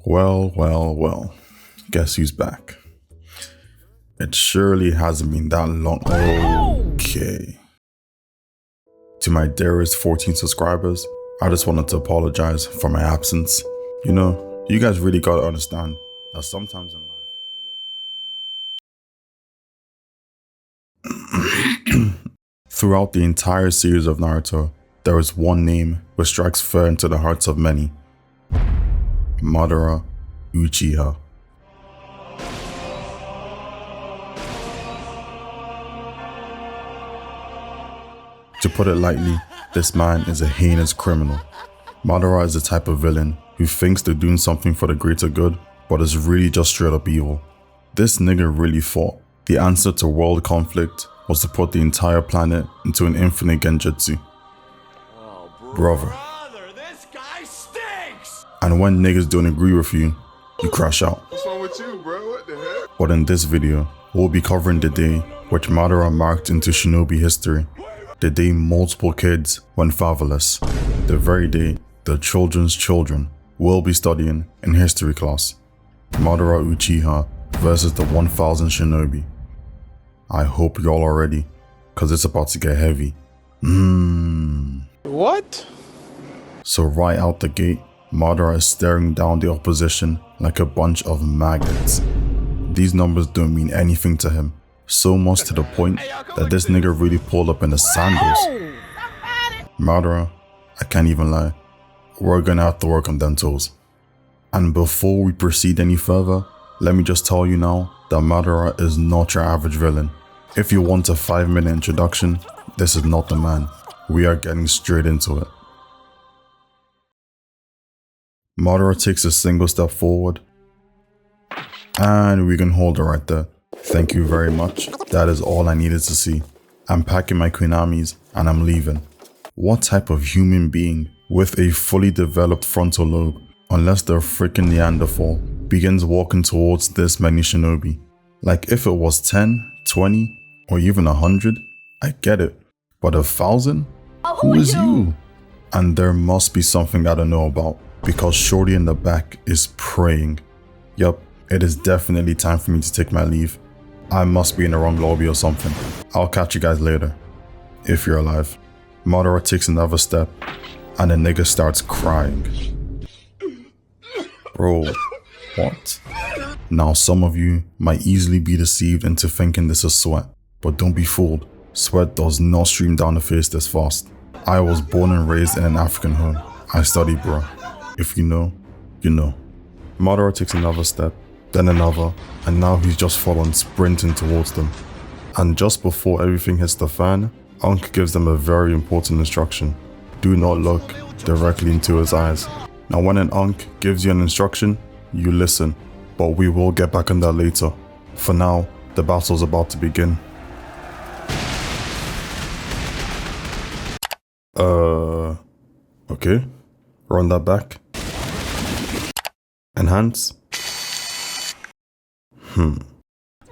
Well, guess who's back? It surely hasn't been that long. Okay. To my dearest 14 subscribers, I just wanted to apologize for my absence. You know, you guys really gotta understand that sometimes in life, throughout the entire series of Naruto, there is one name which strikes fear into the hearts of many. Madara Uchiha. To put it lightly, this man is a heinous criminal. Madara is the type of villain who thinks they're doing something for the greater good, but is really just straight up evil. This nigga really thought the answer to world conflict was to put the entire planet into an infinite genjutsu. Brother. This guy stinks! And when niggas don't agree with you, you crash out. What's wrong with you, bro? What the heck? But in this video, we'll be covering the day which Madara marked into Shinobi history. The day multiple kids went fatherless. The very day their children's children will be studying in history class. Madara Uchiha versus the 1000 Shinobi. I hope y'all are ready, cause it's about to get heavy. What? So right out the gate, Madara is staring down the opposition like a bunch of maggots. These numbers don't mean anything to him. So much to the point that this nigga really pulled up in the sandals. Madara, I can't even lie. We're gonna have to work on them toes. And before we proceed any further, let me just tell you now that Madara is not your average villain. If you want a 5-minute introduction, this is not the man. We are getting straight into it. Madara takes a single step forward, and we can hold it right there. Thank you very much. That is all I needed to see. I'm packing my Kunamis and I'm leaving. What type of human being with a fully developed frontal lobe, unless they're freaking Neanderthal, begins walking towards this many Shinobi? Like if it was 10, 20, or even 100, I get it. But 1,000? Who is you? And there must be something I don't know about, because Shorty in the back is praying. Yup, it is definitely time for me to take my leave. I must be in the wrong lobby or something. I'll catch you guys later. If you're alive. Madara takes another step and the nigga starts crying. Bro, what? Now some of you might easily be deceived into thinking this is sweat, but don't be fooled. Sweat does not stream down the face this fast. I was born and raised in an African home. I studied, bro. If you know, you know. Madara takes another step, then another, and now he's just full on sprinting towards them. And just before everything hits the fan, Ankh gives them a very important instruction. Do not look directly into his eyes. Now when an Ankh gives you an instruction, you listen, but we will get back on that later. For now, the battle's about to begin. Okay. Run that back. Enhance.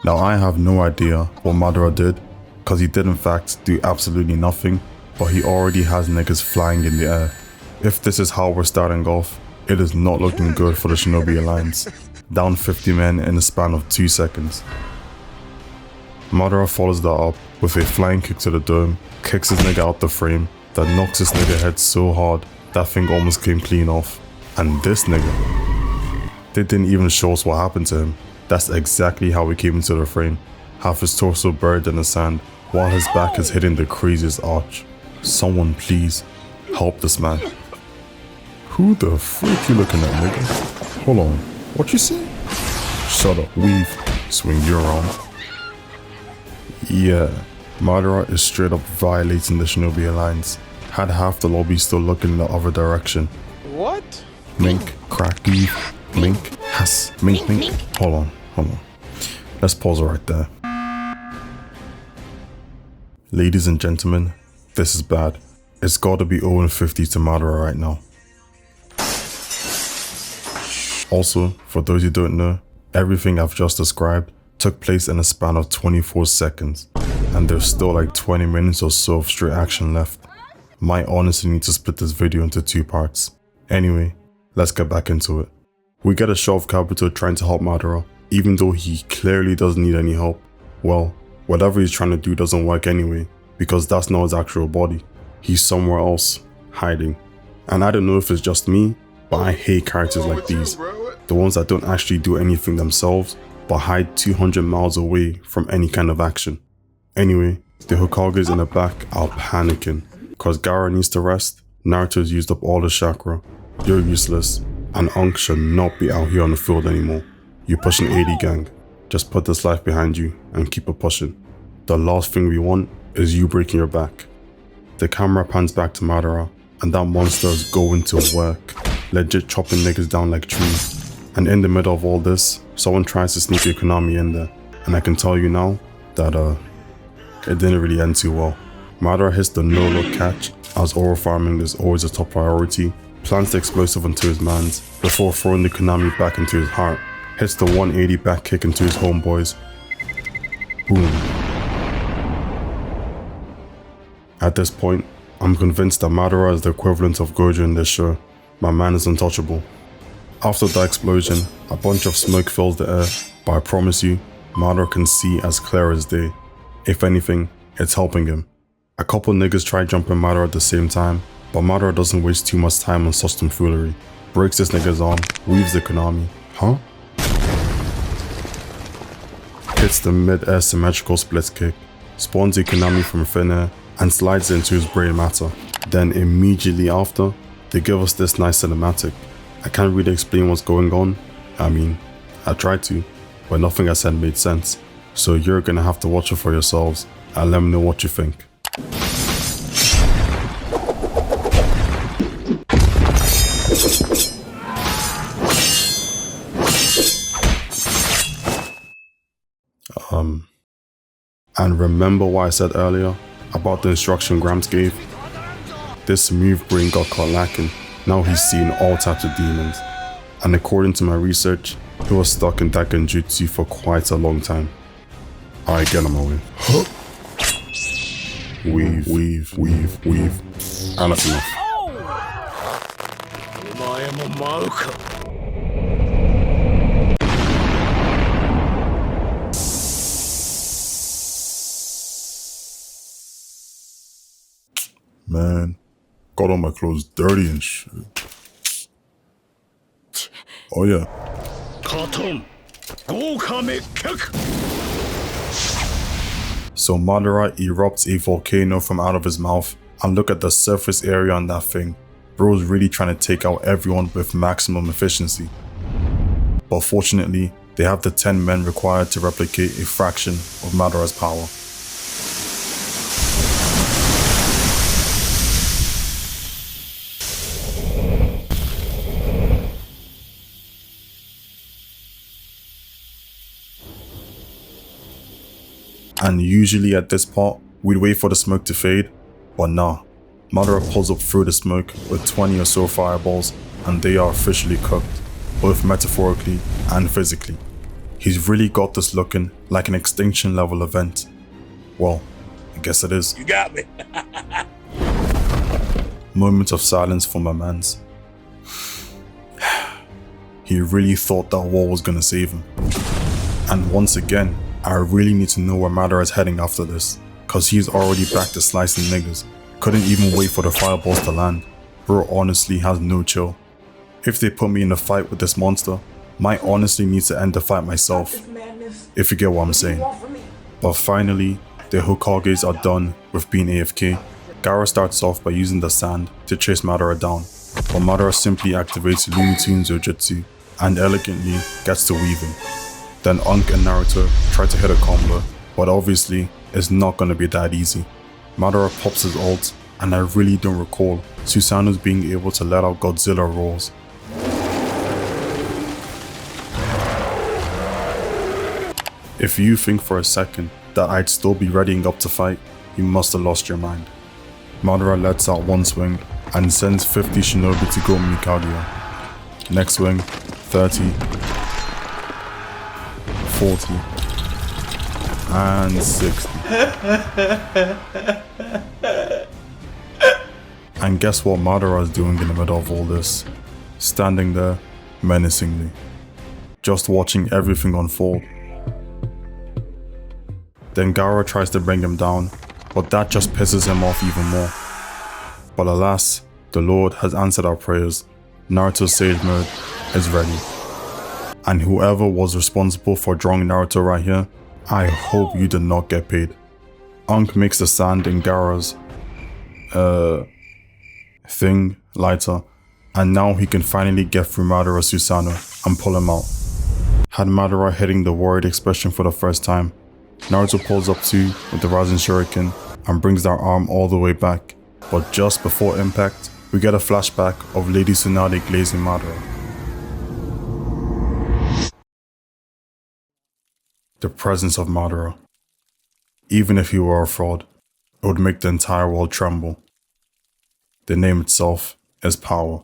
Now I have no idea what Madara did, cause he did in fact do absolutely nothing, but he already has niggas flying in the air. If this is how we're starting off, it is not looking good for the Shinobi Alliance. Down 50 men in a span of 2 seconds. Madara follows that up with a flying kick to the dome, kicks his nigga out the frame, that knocks his nigga head so hard that thing almost came clean off. And this nigga, they didn't even show us what happened to him. That's exactly how he came into the frame. Half his torso buried in the sand, while his back is hitting the craziest arch. Someone please, help this man. Who the freak you looking at, nigga? Hold on, what you say? Shut up, weave, swing you around. Yeah, Madara is straight up violating the Shinobi Alliance. Had half the lobby still looking in the other direction. What? Mink, crack, weave, mink, has, mink. Hold on. Let's pause it right there. Ladies and gentlemen, this is bad. It's gotta be 0-50 to Madara right now. Also, for those who don't know, everything I've just described took place in a span of 24 seconds, and there's still like 20 minutes or so of straight action left. Might honestly need to split this video into 2 parts. Anyway, let's get back into it. We get a shot of Kabuto trying to help Madara, even though he clearly doesn't need any help. Well, whatever he's trying to do doesn't work anyway, because that's not his actual body. He's somewhere else, hiding. And I don't know if it's just me, but I hate characters like these. The ones that don't actually do anything themselves, but hide 200 miles away from any kind of action. Anyway, the Hokages in the back are panicking, cause Gaara needs to rest, Naruto's used up all the chakra, you're useless, and Ankh should not be out here on the field anymore. You're pushing 80 gang, just put this life behind you and keep it pushing. The last thing we want is you breaking your back. The camera pans back to Madara, and that monster is going to work, legit chopping niggas down like trees. And in the middle of all this, someone tries to sneak a Konami in there, and I can tell you now that it didn't really end too well. Madara hits the no-look catch, as oral farming is always a top priority, plants the explosive onto his mans, before throwing the Konami back into his heart, hits the 180 back kick into his homeboys. Boom. At this point, I'm convinced that Madara is the equivalent of Gojo in this show. My man is untouchable. After the explosion, a bunch of smoke fills the air, but I promise you, Madara can see as clear as day. If anything, it's helping him. A couple niggas try jumping Madara at the same time, but Madara doesn't waste too much time on such tomfoolery. Breaks this nigga's arm, weaves the Konami. Huh? Hits the mid-air symmetrical split kick, spawns a Konami from thin air, and slides it into his brain matter. Then immediately after, they give us this nice cinematic. I can't really explain what's going on. I mean, I tried to, but nothing I said made sense. So you're gonna have to watch it for yourselves and let me know what you think. And remember what I said earlier about the instruction Gramps gave? This smooth brain got caught lacking. Now he's seen all types of demons. And according to my research, he was stuck in that genjutsu for quite a long time. Alright, get on my way. Weave. And that's enough. Man, got all my clothes dirty and shit. Oh yeah. So Madara erupts a volcano from out of his mouth, and look at the surface area on that thing. Bro's really trying to take out everyone with maximum efficiency. But fortunately, they have the 10 men required to replicate a fraction of Madara's power. And usually at this part, we'd wait for the smoke to fade, but nah. Madara pulls up through the smoke with 20 or so fireballs, and they are officially cooked, both metaphorically and physically. He's really got this looking like an extinction level event. Well, I guess it is. You got me. Moment of silence for my mans. He really thought that war was gonna save him. And once again, I really need to know where Madara is heading after this, cause he's already back to slicing niggas. Couldn't even wait for the fireballs to land. Bro honestly has no chill. If they put me in a fight with this monster, might honestly need to end the fight myself, if you get what I'm saying. But finally, the Hokages are done with being AFK. Gaara starts off by using the sand to chase Madara down, but Madara simply activates Looney Tunes Jujutsu and elegantly gets to weaving. Then Ankh and Naruto try to hit a combo, but obviously it's not gonna be that easy. Madara pops his ult, and I really don't recall Susanoo's being able to let out Godzilla roars. If you think for a second that I'd still be readying up to fight, you must have lost your mind. Madara lets out one swing and sends 50 Shinobi to go Mikaguya. Next swing, 30, 40, and 60. And guess what Madara is doing in the middle of all this? Standing there, menacingly, just watching everything unfold. Then Gaara tries to bring him down, but that just pisses him off even more. But alas, the Lord has answered our prayers. Naruto's Sage Mode is ready. And whoever was responsible for drawing Naruto right here, I hope you did not get paid. Ankh makes the sand in Gaara's thing lighter, and now he can finally get through Madara Susanoo and pull him out. Had Madara hitting the worried expression for the first time, Naruto pulls up too with the rising shuriken and brings their arm all the way back, but just before impact, we get a flashback of Lady Tsunade glazing Madara. The presence of Madara. Even if he were a fraud, it would make the entire world tremble. The name itself is power.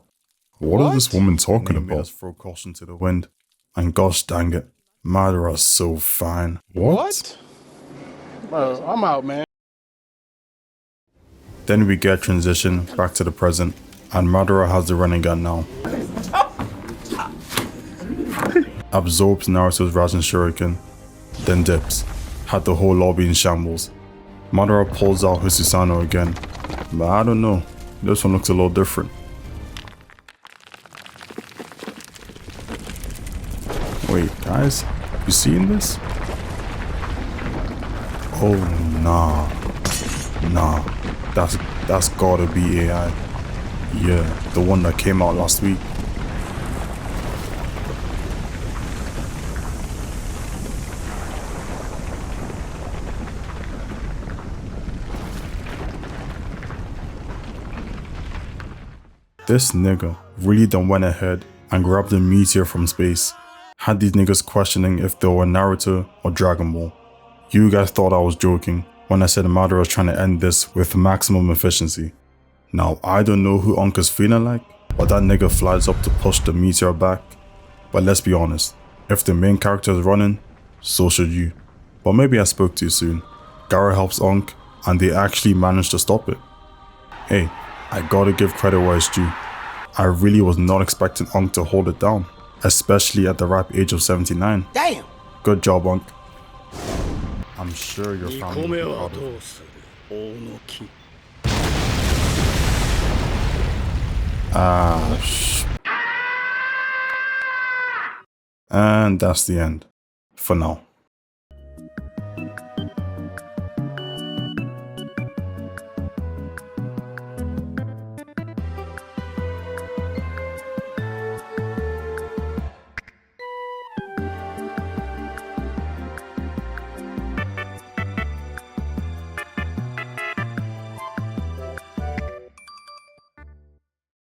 What is this woman talking about? Let's throw caution to the wind. And gosh dang it, Madara's so fine. What? Bro, I'm out, man. Then we get transition back to the present, and Madara has the running gun now. Absorbs Naruto's rising shuriken, then dips. Had the whole lobby in shambles. Madara pulls out his Susanoo again, but I don't know, this one looks a little different. Wait, guys, you seeing this? Oh nah, that's gotta be AI. Yeah, the one that came out last week. This nigga really done went ahead and grabbed a meteor from space. Had these niggas questioning if they were Naruto or Dragon Ball. You guys thought I was joking when I said Madara was trying to end this with maximum efficiency. Now I don't know who Ankh is feeling like, but that nigga flies up to push the meteor back. But let's be honest, if the main character is running, so should you. But maybe I spoke too soon. Gaara helps Ankh and they actually managed to stop it. Hey, I gotta give credit where it's due. I really was not expecting Ankh to hold it down, especially at the ripe age of 79. Damn! Good job, Ankh. I'm sure your family will be proud of you. And that's the end. For now.